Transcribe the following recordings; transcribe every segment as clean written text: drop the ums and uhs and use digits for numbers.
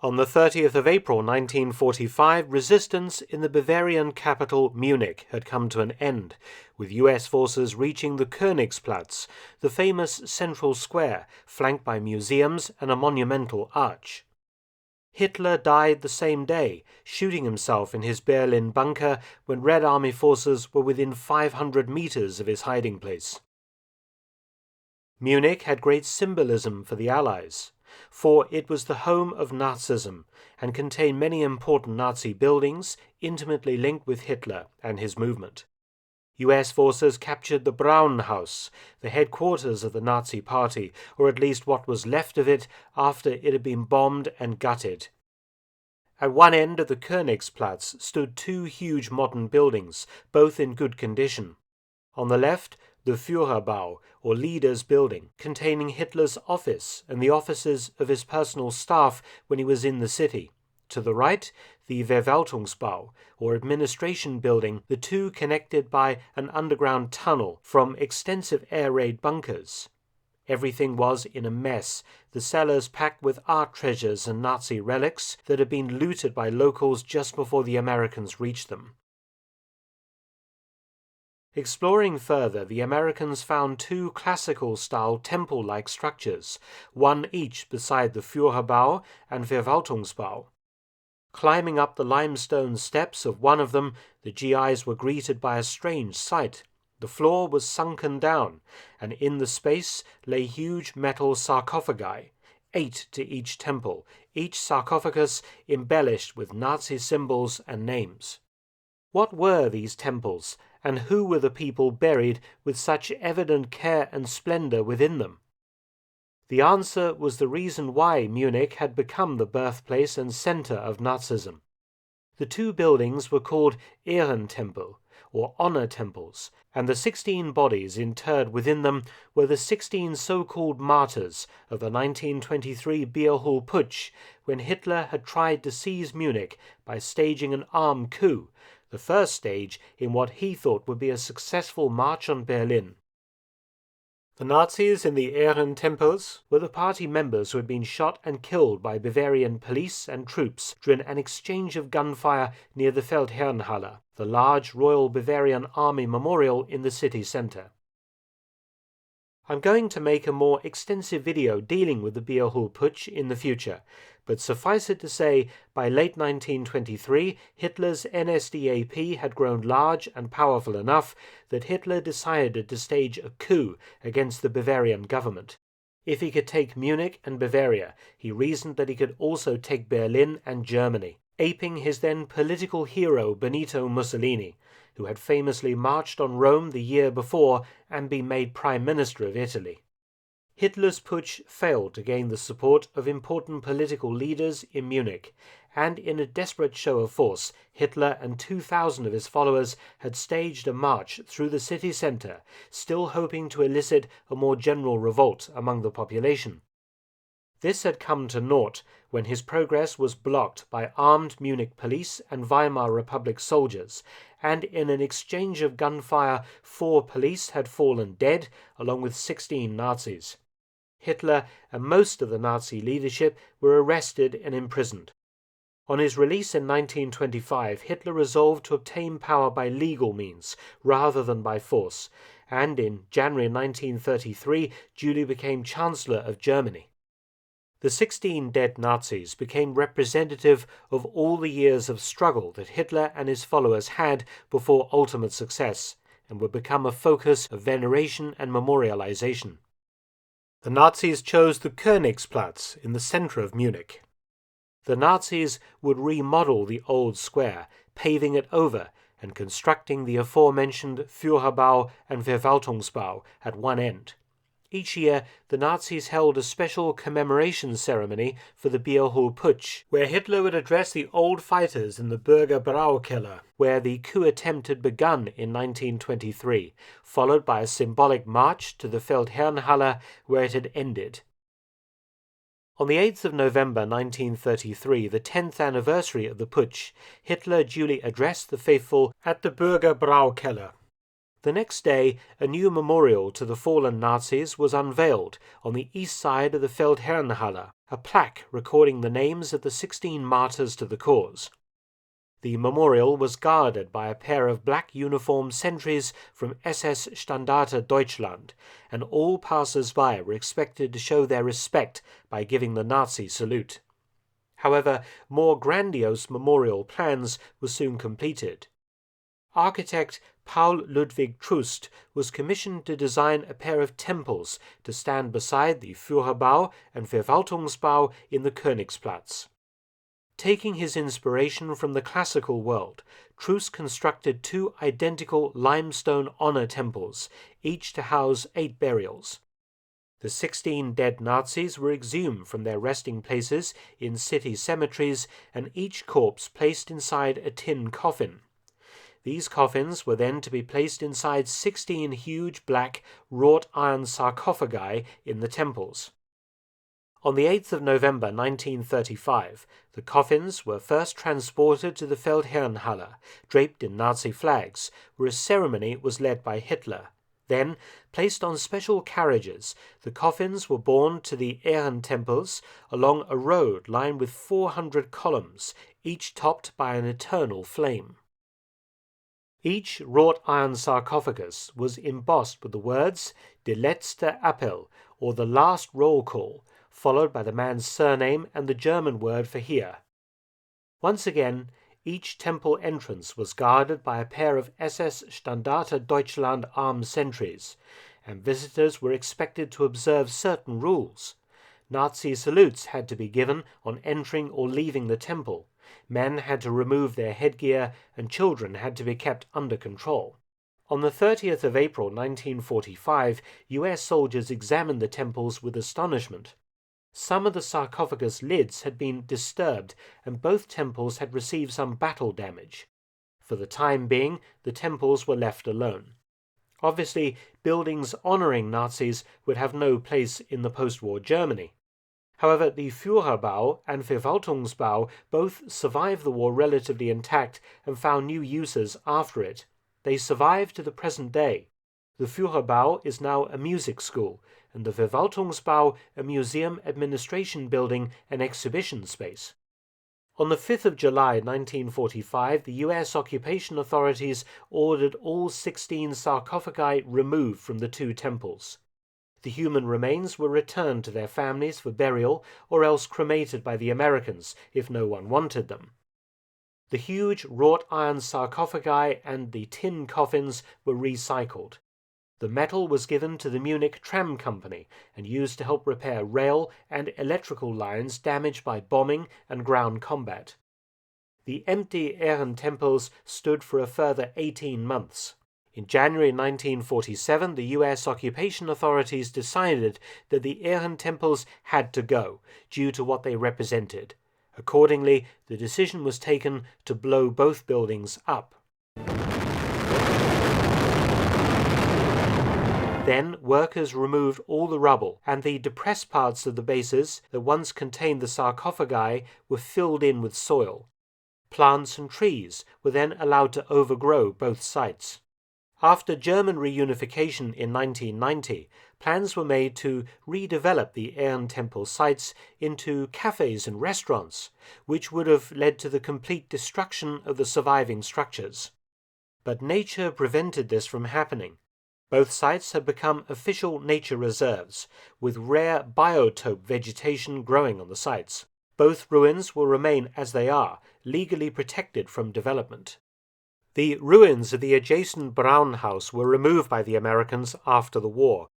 On the 30th of April 1945, resistance in the Bavarian capital Munich had come to an end, with US forces reaching the Königsplatz, the famous central square, flanked by museums and a monumental arch. Hitler died the same day, shooting himself in his Berlin bunker when Red Army forces were within 500 meters of his hiding place. Munich had great symbolism for the Allies, for it was the home of Nazism and contained many important Nazi buildings intimately linked with Hitler and his movement. US forces captured the Braun House, the headquarters of the Nazi Party, or at least what was left of it after it had been bombed and gutted. At one end of the Königsplatz stood two huge modern buildings, both in good condition. On the left, the Führerbau, or Leader's Building, containing Hitler's office and the offices of his personal staff when he was in the city. To the right, the Verwaltungsbau, or Administration Building, the two connected by an underground tunnel from extensive air raid bunkers. Everything was in a mess, the cellars packed with art treasures and Nazi relics that had been looted by locals just before the Americans reached them. Exploring further, the Americans found two classical-style temple-like structures, one each beside the Führerbau and Verwaltungsbau. Climbing up the limestone steps of one of them, the GIs were greeted by a strange sight. The floor was sunken down, and in the space lay huge metal sarcophagi, 8 to each temple, each sarcophagus embellished with Nazi symbols and names. What were these temples, and who were the people buried with such evident care and splendor within them? The answer was the reason why Munich had become the birthplace and center of Nazism. The two buildings were called Ehrentempel, or honor temples, and the 16 bodies interred within them were the 16 so-called martyrs of the 1923 Beer Hall Putsch, when Hitler had tried to seize Munich by staging an armed coup, the first stage in what he thought would be a successful march on Berlin. The Nazis in the Ehrentempels were the party members who had been shot and killed by Bavarian police and troops during an exchange of gunfire near the Feldherrnhalle, the large Royal Bavarian Army memorial in the city centre. I'm going to make a more extensive video dealing with the Beer Hall Putsch in the future, but suffice it to say, by late 1923, Hitler's NSDAP had grown large and powerful enough that Hitler decided to stage a coup against the Bavarian government. If he could take Munich and Bavaria, he reasoned that he could also take Berlin and Germany, aping his then political hero Benito Mussolini, who had famously marched on Rome the year before and been made Prime Minister of Italy. Hitler's putsch failed to gain the support of important political leaders in Munich, and in a desperate show of force, Hitler and 2,000 of his followers had staged a march through the city centre, still hoping to elicit a more general revolt among the population. This had come to naught when his progress was blocked by armed Munich police and Weimar Republic soldiers, and in an exchange of gunfire 4 police had fallen dead, along with 16 Nazis. Hitler and most of the Nazi leadership were arrested and imprisoned. On his release in 1925, Hitler resolved to obtain power by legal means rather than by force, and in January 1933 duly became Chancellor of Germany. The 16 dead Nazis became representative of all the years of struggle that Hitler and his followers had before ultimate success, and would become a focus of veneration and memorialization. The Nazis chose the Königsplatz in the center of Munich. The Nazis would remodel the old square, paving it over and constructing the aforementioned Führerbau and Verwaltungsbau at one end. Each year, the Nazis held a special commemoration ceremony for the Beer Hall Putsch, where Hitler would address the old fighters in the Bürger Braukeller, where the coup attempt had begun in 1923, followed by a symbolic march to the Feldherrnhalle, where it had ended. On the 8th of November 1933, the 10th anniversary of the putsch, Hitler duly addressed the faithful at the Bürgerbraukeller. The next day, a new memorial to the fallen Nazis was unveiled on the east side of the Feldherrnhalle, a plaque recording the names of the 16 martyrs to the cause. The memorial was guarded by a pair of black uniformed sentries from SS Standarte Deutschland, and all passers-by were expected to show their respect by giving the Nazi salute. However, more grandiose memorial plans were soon completed. Architect Paul Ludwig Troost was commissioned to design a pair of temples to stand beside the Führerbau and Verwaltungsbau in the Königsplatz. Taking his inspiration from the classical world, Troost constructed 2 identical limestone honor temples, each to house 8 burials. The 16 dead Nazis were exhumed from their resting places in city cemeteries, and each corpse placed inside a tin coffin. These coffins were then to be placed inside 16 huge black wrought iron sarcophagi in the temples. On the 8th of November 1935, the coffins were first transported to the Feldherrnhalle, draped in Nazi flags, where a ceremony was led by Hitler. Then, placed on special carriages, the coffins were borne to the Ehrentempels along a road lined with 400 columns, each topped by an eternal flame. Each wrought iron sarcophagus was embossed with the words "Der letzte Appell," or the last roll call, followed by the man's surname and the German word for here. Once again, each temple entrance was guarded by a pair of SS Standarte Deutschland armed sentries, and visitors were expected to observe certain rules. Nazi salutes had to be given on entering or leaving the temple. Men had to remove their headgear, and children had to be kept under control. On the 30th of April 1945, US soldiers examined the temples with astonishment. Some of the sarcophagus lids had been disturbed, and both temples had received some battle damage. For the time being, the temples were left alone. Obviously, buildings honoring Nazis would have no place in the post-war Germany. However, the Führerbau and Verwaltungsbau both survived the war relatively intact and found new uses after it. They survive to the present day. The Führerbau is now a music school, and the Verwaltungsbau a museum, administration building, and exhibition space. On the 5th of July 1945, the US occupation authorities ordered all 16 sarcophagi removed from the 2 temples. The human remains were returned to their families for burial or else cremated by the Americans if no one wanted them. The huge wrought iron sarcophagi and the tin coffins were recycled. The metal was given to the Munich tram company and used to help repair rail and electrical lines damaged by bombing and ground combat. The empty Ehrentempels stood for a further 18 months. In January 1947, the US occupation authorities decided that the Ehrentempels had to go, due to what they represented. Accordingly, the decision was taken to blow both buildings up. Then, workers removed all the rubble, and the depressed parts of the bases that once contained the sarcophagi were filled in with soil. Plants and trees were then allowed to overgrow both sites. After German reunification in 1990, plans were made to redevelop the Ehrentempel sites into cafes and restaurants, which would have led to the complete destruction of the surviving structures. But nature prevented this from happening. Both sites had become official nature reserves, with rare biotope vegetation growing on the sites. Both ruins will remain as they are, legally protected from development. The ruins of the adjacent Braun House were removed by the Americans after the war.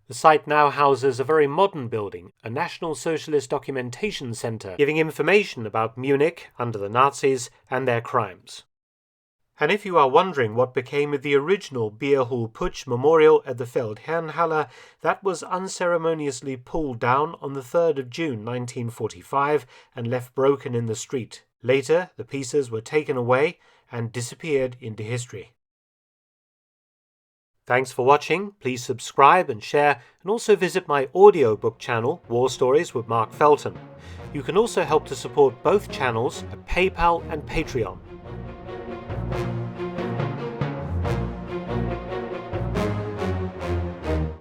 The site now houses a very modern building, a National Socialist Documentation Center, giving information about Munich under the Nazis and their crimes. And if you are wondering what became of the original Bierhall Putsch memorial at the Feldherrnhalle, that was unceremoniously pulled down on the 3rd of June 1945 and left broken in the street. Later, the pieces were taken away and disappeared into history. Thanks for watching. Please subscribe and share, and also visit my audiobook channel, War Stories with Mark Felton. You can also help to support both channels at PayPal and Patreon.